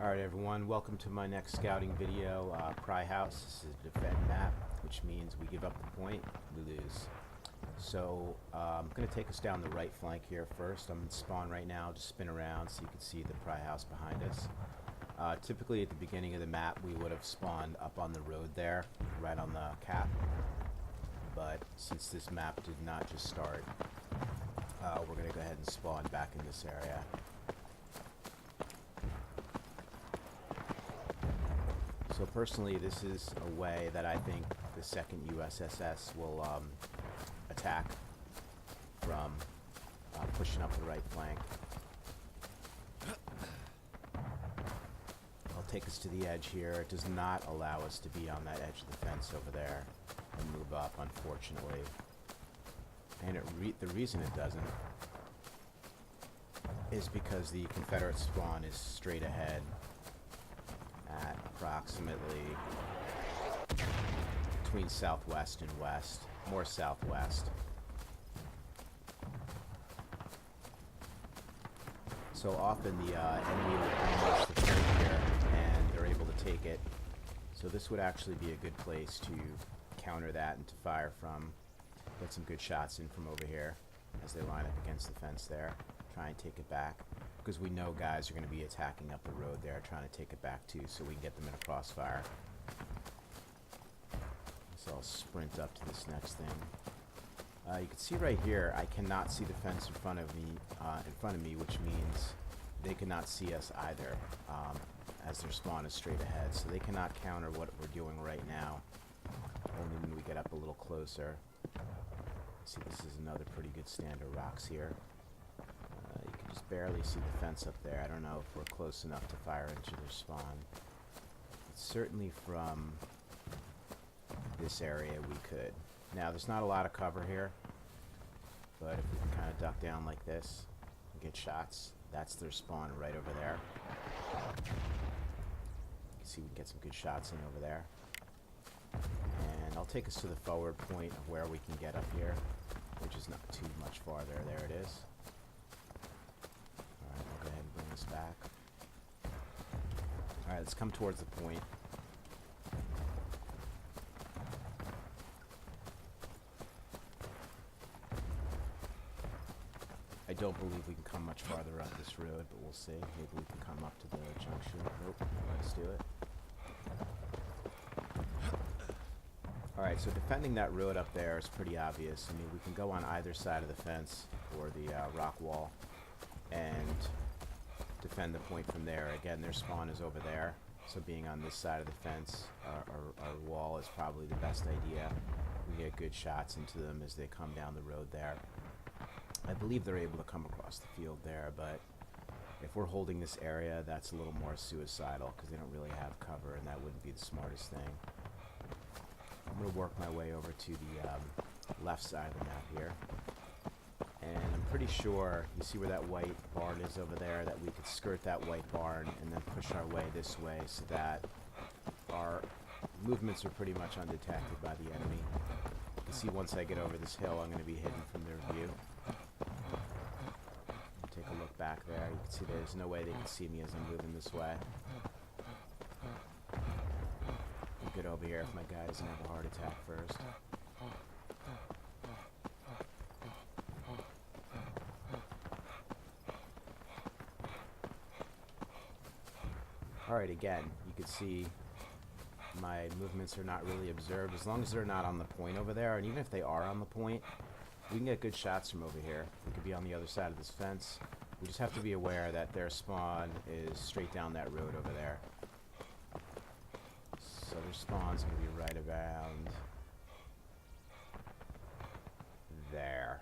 Alright everyone, welcome to my next scouting video, Pry House. This is a defend map, which means we give up the point, we lose. So I'm going to take us down the right flank here first. I'm in spawn right now, just spin around so you can see the Pry House behind us. Typically at the beginning of the map we would have spawned up on the road there, right on the cap. But since this map did not just start, we're going to go ahead and spawn back in this area. So personally, this is a way that I think the second USSS will attack from pushing up the right flank. I'll take us to the edge here. It does not allow us to be on that edge of the fence over there and move up, unfortunately. And the reason it doesn't is because the Confederate spawn is straight ahead at approximately between southwest and west, more southwest. So often the enemy will ambush the flank here and they're able to take it. So this would actually be a good place to counter that and to fire from. Get some good shots in from over here as they line up against the fence there. Try and take it back, because we know guys are going to be attacking up the road there, trying to take it back too, so we can get them in a crossfire. So I'll sprint up to this next thing. You can see right here, I cannot see the fence in front of me, which means they cannot see us either, as their spawn is straight ahead. So they cannot counter what we're doing right now, only when we get up a little closer. See, this is another pretty good stand of rocks here. You can just barely see the fence up there. I don't know if we're close enough to fire into their spawn. But certainly from this area we could. Now there's not a lot of cover here, but if we can kind of duck down like this and get shots, that's their spawn right over there. You can see we can get some good shots in over there. And I'll take us to the forward point of where we can get up here, which is not too much farther. There it is. Alright, I'll go ahead and bring this back. Alright, let's come towards the point. I don't believe we can come much farther up this road, but we'll see. Maybe we can come up to the junction. Nope, let's do it. Alright, so defending that road up there is pretty obvious. I mean, we can go on either side of the fence or the rock wall and defend the point from there. Again, their spawn is over there, so being on this side of the fence, our wall is probably the best idea. We get good shots into them as they come down the road there. I believe they're able to come across the field there, but if we're holding this area, that's a little more suicidal because they don't really have cover, and that wouldn't be the smartest thing. I'm going to work my way over to the left side of the map here. And I'm pretty sure, you see where that white barn is over there, that we could skirt that white barn and then push our way this way so that our movements are pretty much undetected by the enemy. You can see once I get over this hill, I'm going to be hidden from their view. Take a look back there. You can see there's no way they can see me as I'm moving this way. Get over here if my guy doesn't have a heart attack first. Alright, again, you can see my movements are not really observed as long as they're not on the point over there, and even if they are on the point, we can get good shots from over here. We could be on the other side of this fence. We just have to be aware that their spawn is straight down that road over there. So their spawn's going to be right around there.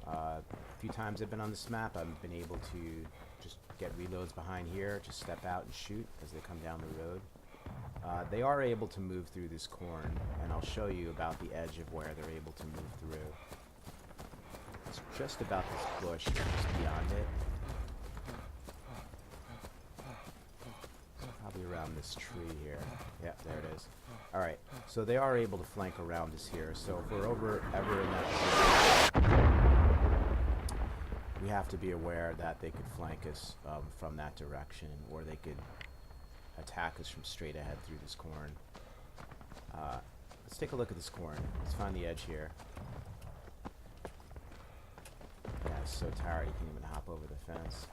A few times I've been on this map, I've been able to just get reloads behind here, just step out and shoot as they come down the road. They are able to move through this corn, and I'll show you about the edge of where they're able to move through. It's just about this bush, just beyond it. Probably around this tree here. Yeah, there it is. Alright, so they are able to flank around us here. So if we're ever in that position, we have to be aware that they could flank us from that direction, or they could attack us from straight ahead through this corn. Let's take a look at this corn. Let's find the edge here. Yeah, he's so tired he can't even hop over the fence.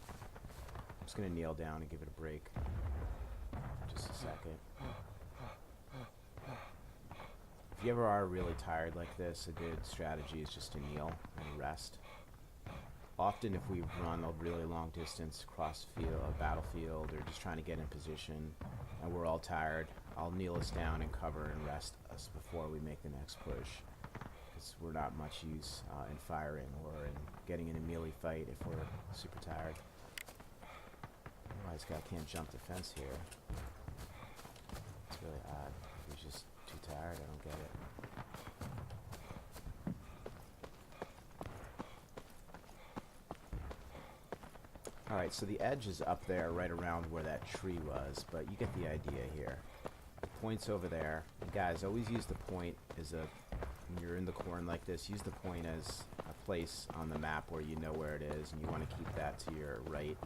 I'm just going to kneel down and give it a break. Just a second. If you ever are really tired like this, a good strategy is just to kneel and rest. Often if we run a really long distance across a battlefield, or just trying to get in position, and we're all tired, I'll kneel us down and cover and rest us before we make the next push. Because we're not much use in firing or in getting in a melee fight if we're super tired. Oh, this guy can't jump the fence here. It's really odd. He's just too tired. I don't get it. Alright, so the edge is up there right around where that tree was, but you get the idea here. The point's over there. And guys, always use the point as when you're in the corn like this, use the point as a place on the map where you know where it is, and you want to keep that to your right.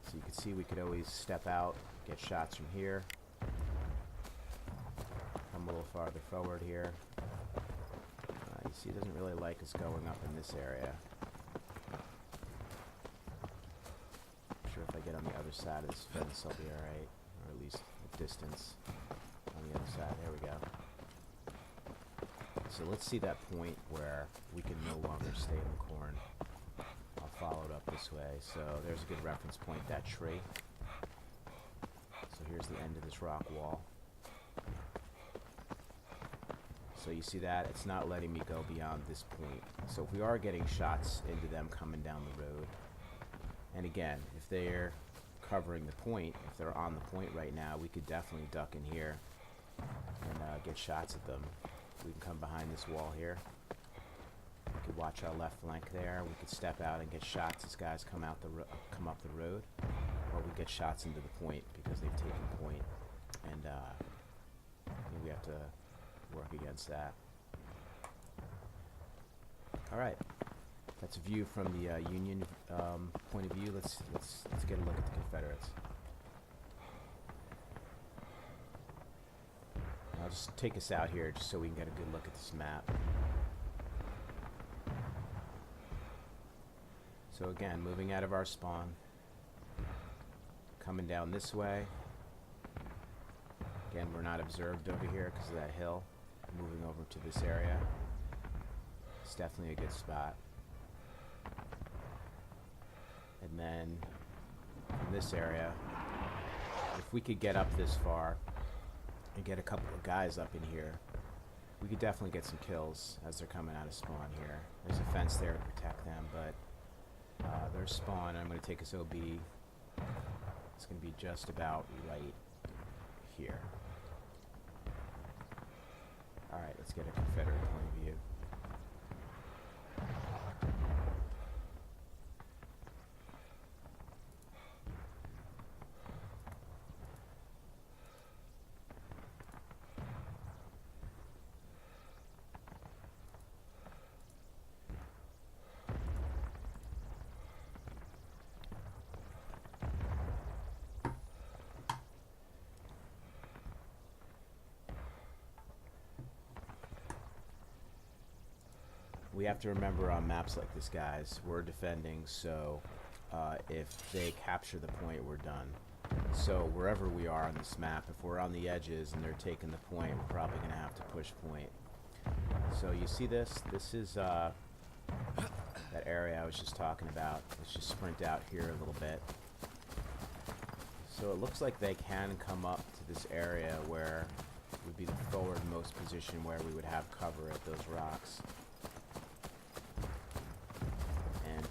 So you can see we could always step out, get shots from here. Come a little farther forward here. You see, he doesn't really like us going up in this area. I'm sure if I get on the other side of this fence, I'll be alright. Or at least a distance on the other side. There we go. So let's see that point where we can no longer stay in the corn. I'll follow it up this way. So there's a good reference point, that tree. So here's the end of this rock wall. So you see that? It's not letting me go beyond this point. So if we are getting shots into them coming down the road, and again, if they're covering the point, if they're on the point right now, we could definitely duck in here and get shots at them. We can come behind this wall here. We could watch our left flank there. We could step out and get shots as guys come up the road, or we get shots into the point because they've taken point, and we have to work against that. All right, that's a view from the Union point of view. Let's get a look at the Confederates. I'll just take us out here just so we can get a good look at this map. So again, moving out of our spawn, coming down this way. Again, we're not observed over here because of that hill. Moving over to this area. It's definitely a good spot. And then in this area, if we could get up this far and get a couple of guys up in here, we could definitely get some kills as they're coming out of spawn here. There's a fence there to protect them, but their spawn, I'm going to take us OB. It's going to be just about right here. Alright, let's get a Confederate point of view. We have to remember on maps like this, guys, we're defending, so if they capture the point, we're done. So wherever we are on this map, if we're on the edges and they're taking the point, we're probably going to have to push point. So you see this? This is that area I was just talking about. Let's just sprint out here a little bit. So it looks like they can come up to this area where would be the forwardmost position where we would have cover at those rocks.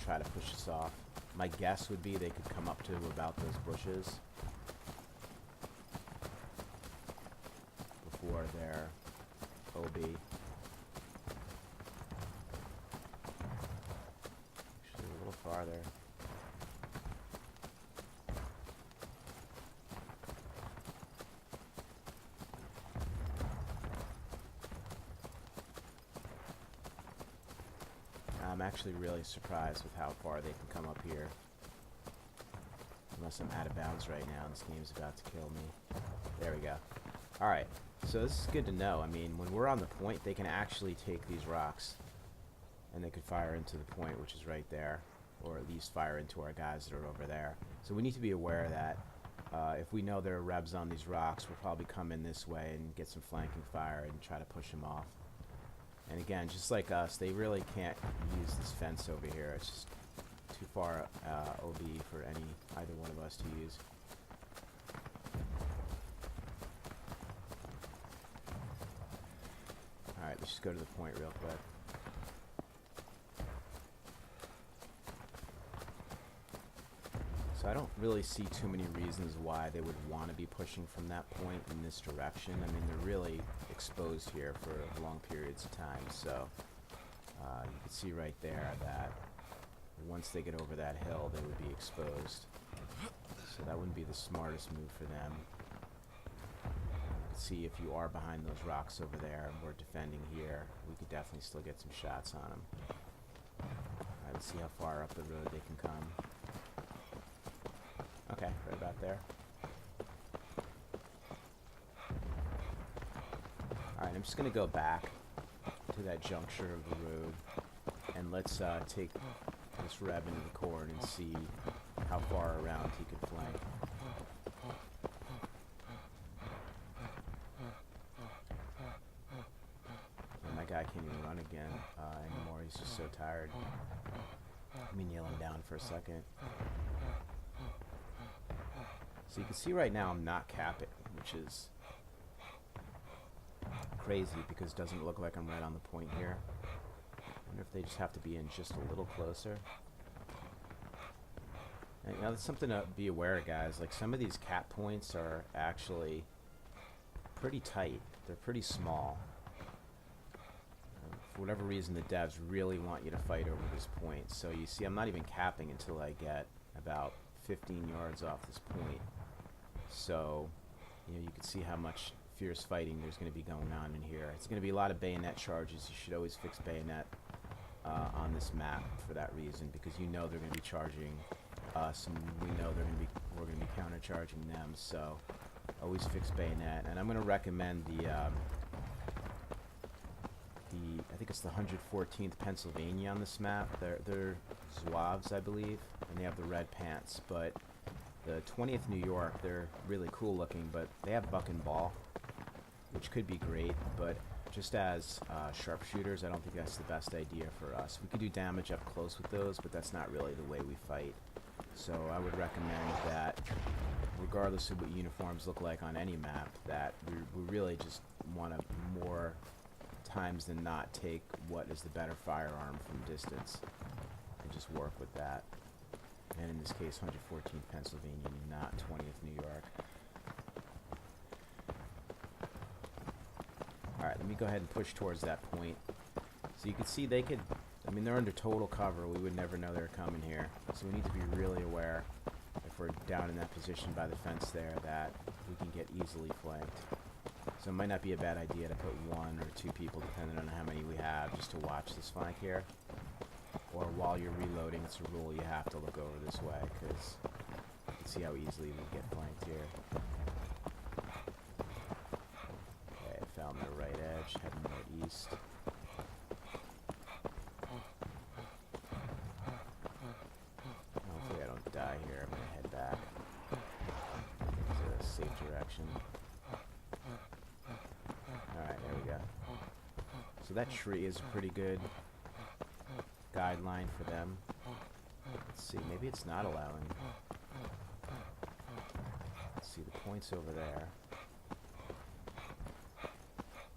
Try to push us off. My guess would be they could come up to about those bushes before their OB. Actually, a little farther. I'm actually really surprised with how far they can come up here. Unless I'm out of bounds right now and this game's about to kill me. There we go. Alright, so this is good to know. I mean, when we're on the point, they can actually take these rocks and they could fire into the point, which is right there. Or at least fire into our guys that are over there. So we need to be aware of that. If we know there are rebs on these rocks, we'll probably come in this way and get some flanking fire and try to push them off. And again, just like us, they really can't use this fence over here. It's just too far OB for either one of us to use. Alright, let's just go to the point real quick. So I don't really see too many reasons why they would want to be pushing from that point in this direction. I mean, they're really exposed here for long periods of time. So you can see right there that once they get over that hill, they would be exposed. So that wouldn't be the smartest move for them. You can see if you are behind those rocks over there and we're defending here, we could definitely still get some shots on them. Alright, let's see how far up the road they can come. Okay, right about there. Alright, I'm just going to go back to that juncture of the road and let's take this Reb into the corn and see how far around he could flank. And my guy can't even run again anymore, he's just so tired. Let me kneel him down for a second. So you can see right now I'm not capping, which is crazy because it doesn't look like I'm right on the point here. I wonder if they just have to be in just a little closer. And, that's something to be aware of, guys. Like, some of these cap points are actually pretty tight. They're pretty small. For whatever reason, the devs really want you to fight over this point. So you see, I'm not even capping until I get about 15 yards off this point. So, you can see how much fierce fighting there's going to be going on in here. It's going to be a lot of bayonet charges. You should always fix bayonet on this map for that reason, because you know they're going to be charging us, and we know we're going to be counter-charging them. So, always fix bayonet. And I'm going to recommend I think it's the 114th Pennsylvania on this map. They're Zouaves, I believe, and they have the red pants. But the 20th New York, they're really cool looking, but they have buck and ball, which could be great, but just as sharpshooters, I don't think that's the best idea for us. We could do damage up close with those, but that's not really the way we fight. So I would recommend that, regardless of what uniforms look like on any map, that we really just want to more times than not take what is the better firearm from distance and just work with that. And in this case, 114th Pennsylvania, not 20th New York. Alright, let me go ahead and push towards that point. So you can see they could, they're under total cover. We would never know they're coming here. So we need to be really aware, if we're down in that position by the fence there, that we can get easily flanked. So it might not be a bad idea to put 1 or 2 people, depending on how many we have, just to watch this flank here. Or while you're reloading, it's a rule you have to look over this way, because you can see how easily we get flanked here. Okay, I found the right edge, heading more east. Hopefully I don't die here. I'm going to head back. It's a safe direction. Alright, there we go. So that tree is a pretty good guideline for them. Let's see, maybe it's not allowing. Let's see, the point's over there.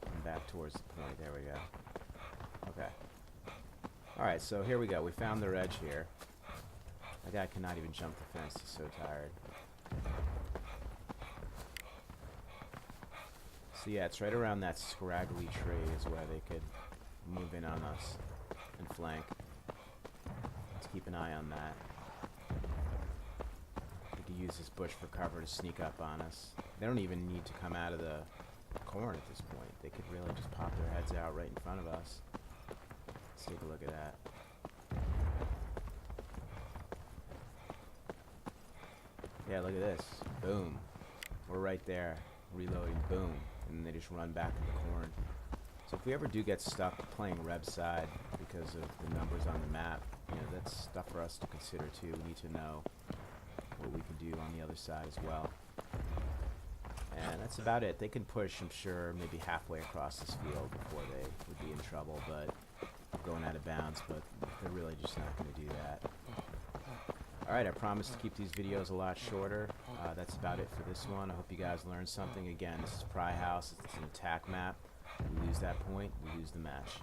And back towards the point, there we go. Okay. Alright, so here we go. We found their edge here. My guy cannot even jump the fence, he's so tired. So yeah, it's right around that scraggly tree is where they could move in on us and flank. Let's keep an eye on that. We could use this bush for cover to sneak up on us. They don't even need to come out of the corn at this point. They could really just pop their heads out right in front of us. Let's take a look at that. Yeah, look at this. Boom. We're right there. Reloading. Boom. And then they just run back to the corn. So if we ever do get stuck playing Reb side because of the numbers on the map, you know, that's stuff for us to consider too. We need to know what we can do on the other side as well. And that's about it. They can push, I'm sure, maybe halfway across this field before they would be in trouble, but going out of bounds, but they're really just not going to do that. Alright, I promise to keep these videos a lot shorter. That's about it for this one. I hope you guys learned something. Again, this is Pry House. It's an attack map. We lose that point, we lose the match.